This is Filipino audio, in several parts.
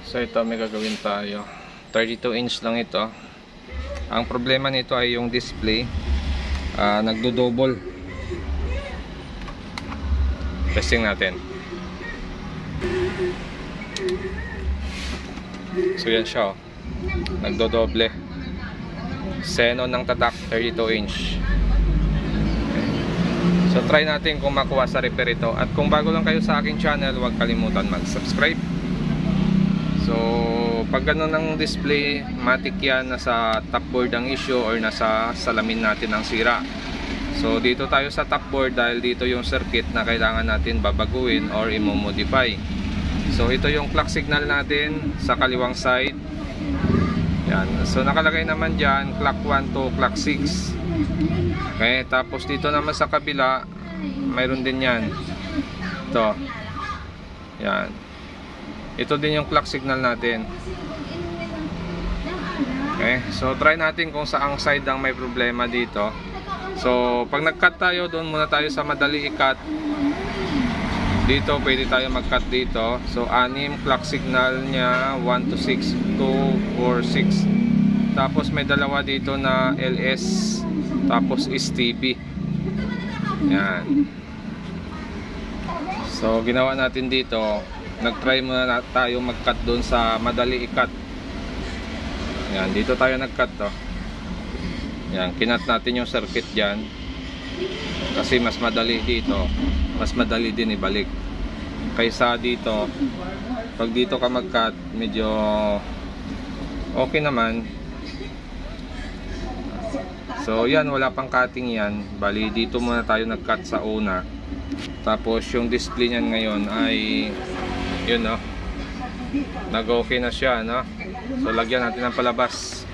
So ito may gagawin tayo. 32 inch lang ito. Ang problema nito ay yung display nagdo-double. Testing natin. So yan siya, nagdo-doble. Xenon ng tatak, 32 inch. So try natin kung makuha sa repair ito. At kung bago lang kayo sa aking channel, huwag kalimutan mag-subscribe. So pag ganun ng display, matik yan, nasa top board ang issue or nasa salamin natin ang sira. So dito tayo sa top board dahil dito yung circuit na kailangan natin babaguhin or i-modify. So ito yung clock signal natin sa kaliwang side. Yan. So nakalagay naman dyan clock 1 to clock 6. Okay, tapos dito naman sa kabila mayroon din yan. Ito. Yan. Ito din yung clock signal natin. Okay, so try natin kung saang side ang may problema dito. So pag nag-cut tayo, doon muna tayo sa madali i-cut. Dito pwede tayo mag-cut dito. So 6 clock signal niya, 1 to 6, 2, 4, 6. Tapos may dalawa dito na LS, tapos STB. Yan. So ginawa natin dito, nag-try muna tayo mag-cut doon sa madali i-cut. Yan, dito tayo nag-cut to. Yan, kinat natin yung circuit dyan. Kasi mas madali dito, mas madali din ibalik. Kaysa dito, pag dito ka mag-cut, medyo okay naman. So yan, wala pang cutting yan. Bali dito muna tayo nag-cut sa una. Tapos yung display niyan ngayon ay yun, no, nag-okay na siya, no? So lagyan natin ng palabas.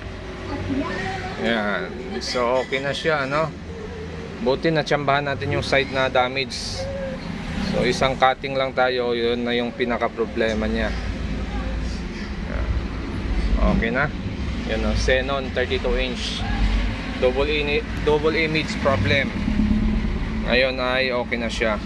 Yan. So okay na siya, no? Buti na tsambahan natin yung side na damage. So isang cutting lang tayo, yun na yung pinaka problema niya. Yan. Okay na. Yun, no? Xenon 32 inch double image problem. Ngayon ay okay na siya.